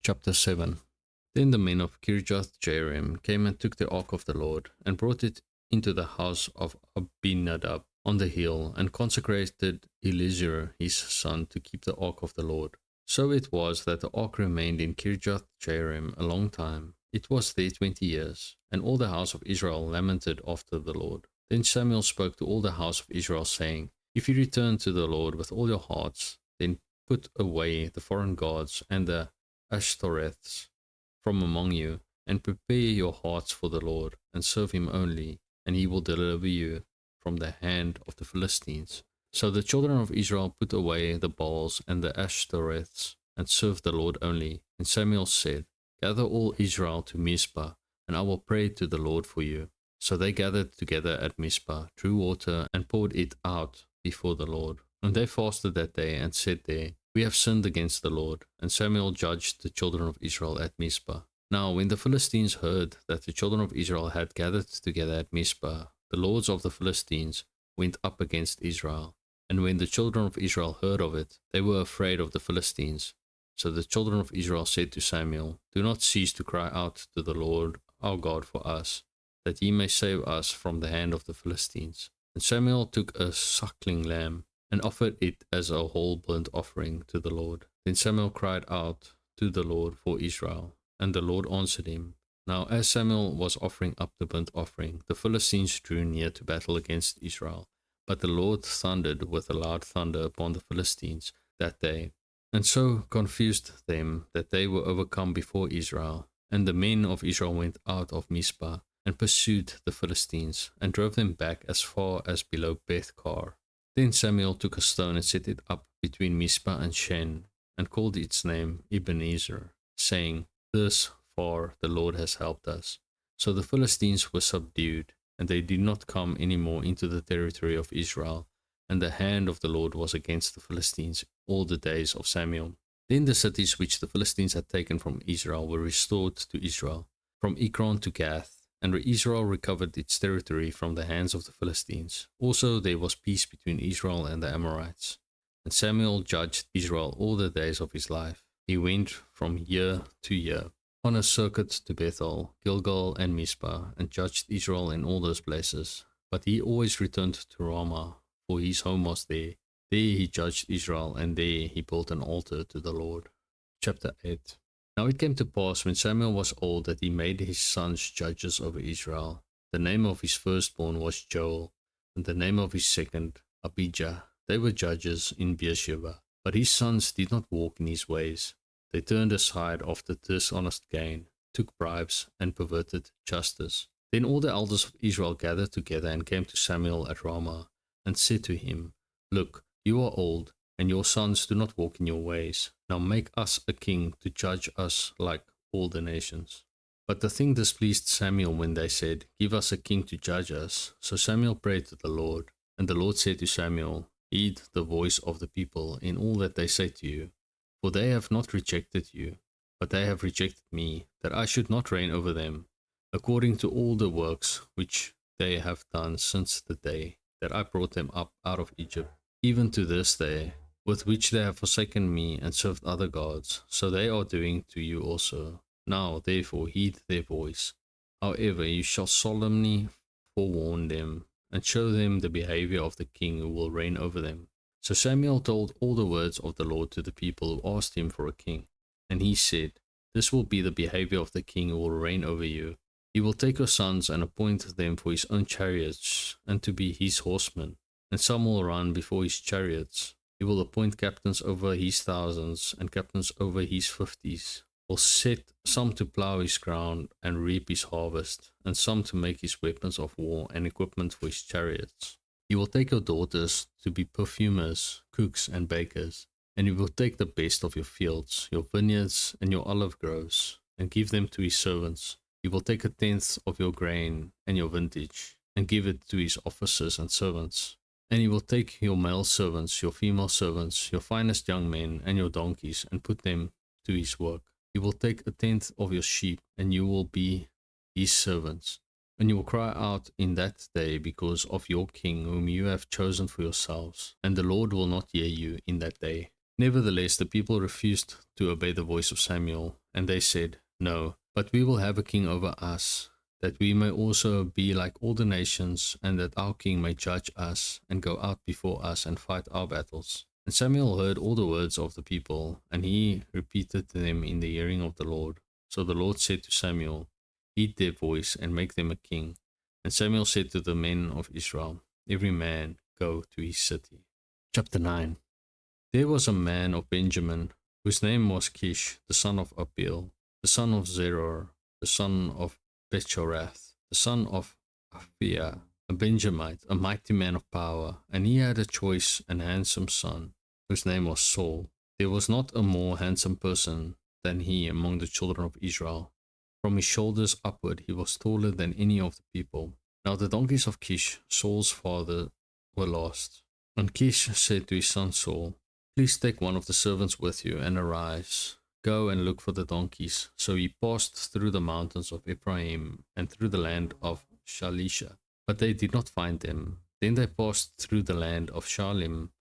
Chapter 7. Then the men of Kirjath Jearim came and took the ark of the Lord, and brought it into the house of Abinadab on the hill, and consecrated Eleazar his son to keep the ark of the Lord. So it was that the ark remained in Kirjath Jearim a long time. It was there 20 years, and all the house of Israel lamented after the Lord. Then Samuel spoke to all the house of Israel, saying, If you return to the Lord with all your hearts, then put away the foreign gods and the Ashtoreths from among you, and prepare your hearts for the Lord, and serve him only, and he will deliver you from the hand of the Philistines. So the children of Israel put away the Baals and the Ashtoreths, and served the Lord only. And Samuel said, Gather all Israel to Mizpah, and I will pray to the Lord for you. So they gathered together at Mizpah, drew water, and poured it out before the Lord. And they fasted that day, and said there, We have sinned against the Lord. And Samuel judged the children of Israel at Mizpah. Now when the Philistines heard that the children of Israel had gathered together at Mizpah, the lords of the Philistines went up against Israel. And when the children of Israel heard of it, they were afraid of the Philistines. So the children of Israel said to Samuel, Do not cease to cry out to the Lord our God for us, that he may save us from the hand of the Philistines. And Samuel took a suckling lamb, and offered it as a whole burnt offering to the Lord. Then Samuel cried out to the Lord for Israel, and the Lord answered him. Now as Samuel was offering up the burnt offering, the Philistines drew near to battle against Israel. But the Lord thundered with a loud thunder upon the Philistines that day, and so confused them that they were overcome before Israel. And the men of Israel went out of Mizpah, and pursued the Philistines, and drove them back as far as below Beth-kar. Then Samuel took a stone and set it up between Mizpah and Shen, and called its name Ebenezer, saying, This far the Lord has helped us. So the Philistines were subdued, and they did not come any more into the territory of Israel, and the hand of the Lord was against the Philistines all the days of Samuel. Then the cities which the Philistines had taken from Israel were restored to Israel, from Ekron to Gath, and Israel recovered its territory from the hands of the Philistines. Also there was peace between Israel and the Amorites. And Samuel judged Israel all the days of his life. He went from year to year on a circuit to Bethel, Gilgal, and Mizpah, and judged Israel in all those places. But he always returned to Ramah, for his home was there. There he judged Israel, and there he built an altar to the Lord. Chapter 8. Now it came to pass when Samuel was old that he made his sons judges over Israel. The name of his firstborn was Joel, and the name of his second, Abijah. They were judges in Beersheba. But his sons did not walk in his ways. They turned aside after dishonest gain, took bribes, and perverted justice. Then all the elders of Israel gathered together and came to Samuel at Ramah, and said to him, Look, you are old, and your sons do not walk in your ways. Now make us a king to judge us like all the nations. But the thing displeased Samuel when they said, Give us a king to judge us. So Samuel prayed to the Lord, and the Lord said to Samuel, Heed the voice of the people in all that they say to you, for they have not rejected you, but they have rejected me, that I should not reign over them, according to all the works which they have done since the day that I brought them up out of Egypt, even to this day, with which they have forsaken me and served other gods, so they are doing to you also. Now therefore heed their voice. However, you shall solemnly forewarn them, and show them the behavior of the king who will reign over them. So Samuel told all the words of the Lord to the people who asked him for a king. And he said, This will be the behavior of the king who will reign over you. He will take your sons and appoint them for his own chariots, and to be his horsemen, and some will run before his chariots. He will appoint captains over his thousands, and captains over his 50s. Will set some to plough his ground and reap his harvest, and some to make his weapons of war and equipment for his chariots. He will take your daughters to be perfumers, cooks, and bakers, and he will take the best of your fields, your vineyards, and your olive groves, and give them to his servants. He will take 1/10 of your grain and your vintage, and give it to his officers and servants. And he will take your male servants, your female servants, your finest young men, and your donkeys, and put them to his work. He will take 1/10 of your sheep, and you will be his servants. And you will cry out in that day because of your king, whom you have chosen for yourselves. And the Lord will not hear you in that day. Nevertheless, the people refused to obey the voice of Samuel, and they said, "No, but we will have a king over us, that we may also be like all the nations, and that our king may judge us and go out before us and fight our battles." And Samuel heard all the words of the people, and he repeated them in the hearing of the Lord. So the Lord said to Samuel, "Heed their voice and make them a king." And Samuel said to the men of Israel, "Every man go to his city." Chapter 9. There was a man of Benjamin, whose name was Kish, the son of Abiel, the son of Zeror, the son of Bechorath, the son of Aphiah, a Benjamite, a mighty man of power, and he had a choice and handsome son, whose name was Saul. There was not a more handsome person than he among the children of Israel. From his shoulders upward he was taller than any of the people. Now the donkeys of Kish, Saul's father, were lost. And Kish said to his son Saul, "Please take one of the servants with you, and arise, go and look for the donkeys." So he passed through the mountains of Ephraim and through the land of Shalisha, but they did not find them. Then they passed through the land of Shalim,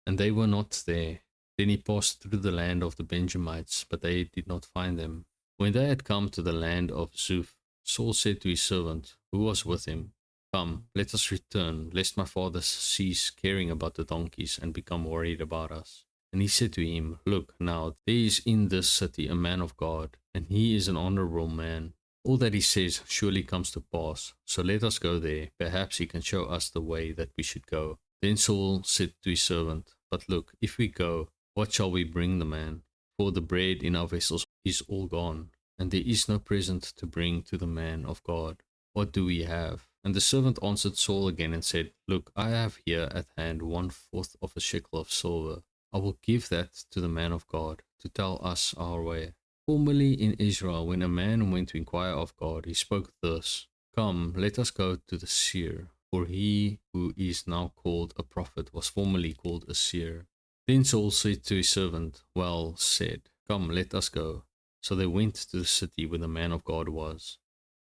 and they were not there. Then he passed through the land of the Benjamites, but they did not find them. When they had come to the land of Zuph, Saul said to his servant, who was with him, "Come, let us return, lest my father cease caring about the donkeys and become worried about us." And he said to him, "Look, now there is in this city a man of God, and he is an honorable man. All that he says surely comes to pass. So let us go there. Perhaps he can show us the way that we should go." Then Saul said to his servant, "But look, if we go, what shall we bring the man? For the bread in our vessels is all gone, and there is no present to bring to the man of God. What do we have?" And the servant answered Saul again and said, "Look, I have here at hand 1/4 of a shekel of silver. I will give that to the man of God to tell us our way." Formerly in Israel, when a man went to inquire of God, he spoke thus, "Come, let us go to the seer." For he who is now called a prophet was formerly called a seer. Then Saul said to his servant, "Well said, come, let us go." So they went to the city where the man of God was.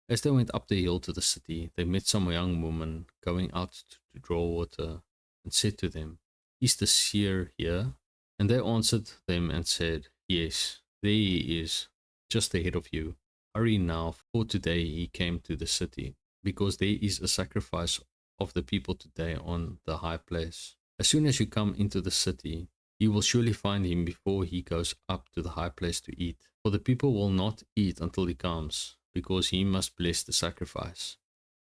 As they went up the hill to the city, they met some young woman going out to draw water, and said to them, "Is the seer here?" And they answered them and said, "Yes, there he is, just ahead of you. Hurry now, for today he came to the city, because there is a sacrifice of the people today on the high place. As soon as you come into the city, you will surely find him before he goes up to the high place to eat. For the people will not eat until he comes, because he must bless the sacrifice.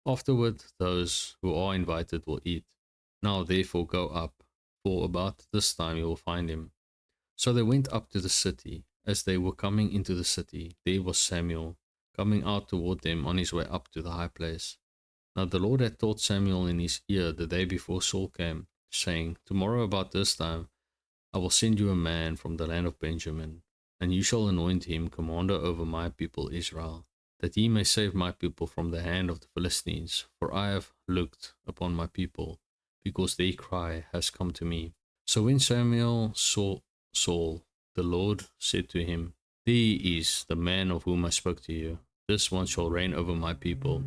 Afterward, those who are invited will eat. Now therefore go up, for about this time you will find him." So they went up to the city. As they were coming into the city, there was Samuel, coming out toward them on his way up to the high place. Now the Lord had told Samuel in his ear the day before Saul came, saying, "Tomorrow about this time I will send you a man from the land of Benjamin, and you shall anoint him commander over my people Israel, that he may save my people from the hand of the Philistines. For I have looked upon my people, because their cry has come to me." So when Samuel saw Saul, the Lord said to him, "There is the man of whom I spoke to you. This one shall reign over my people."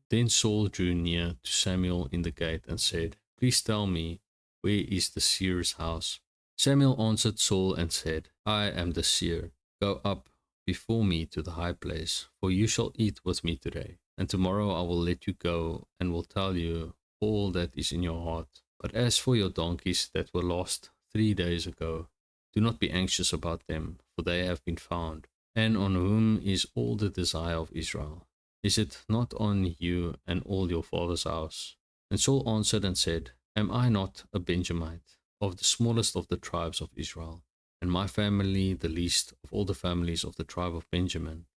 Then Saul drew near to Samuel in the gate and said, "Please tell me, where is the seer's house?" Samuel answered Saul and said, "I am the seer. Go up before me to the high place, for you shall eat with me today. And tomorrow I will let you go and will tell you all that is in your heart. But as for your donkeys that were lost 3 days ago, do not be anxious about them, for they have been found. And on whom is all the desire of Israel? Is it not on you and all your father's house?" And Saul answered and said, "Am I not a Benjamite, of the smallest of the tribes of Israel, and my family the least of all the families of the tribe of Benjamin?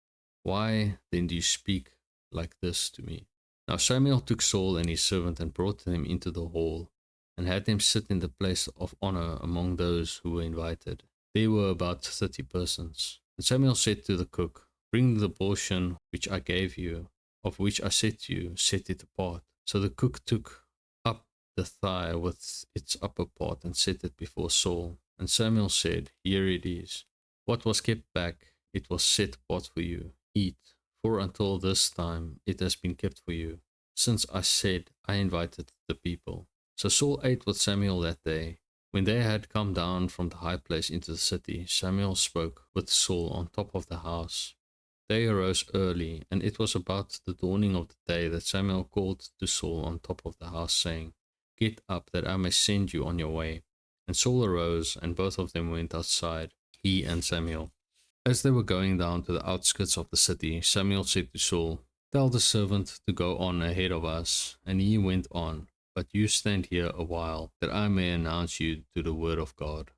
Why then do you speak like this to me?" Now Samuel took Saul and his servant and brought them into the hall, and had them sit in the place of honor among those who were invited. There were about 30 persons. And Samuel said to the cook, "Bring the portion which I gave you, of which I said to you, set it apart." So the cook took up the thigh with its upper part and set it before Saul. And Samuel said, "Here it is. What was kept back, it was set apart for you. Eat, for until this time it has been kept for you, since I said I invited the people." So Saul ate with Samuel that day. When they had come down from the high place into the city, Samuel spoke with Saul on top of the house. They arose early, and it was about the dawning of the day that Samuel called to Saul on top of the house, saying, "Get up, that I may send you on your way." And Saul arose, and both of them went outside, he and Samuel. As they were going down to the outskirts of the city, Samuel said to Saul, "Tell the servant to go on ahead of us." And he went on, "But you stand here a while, that I may announce you to the word of God."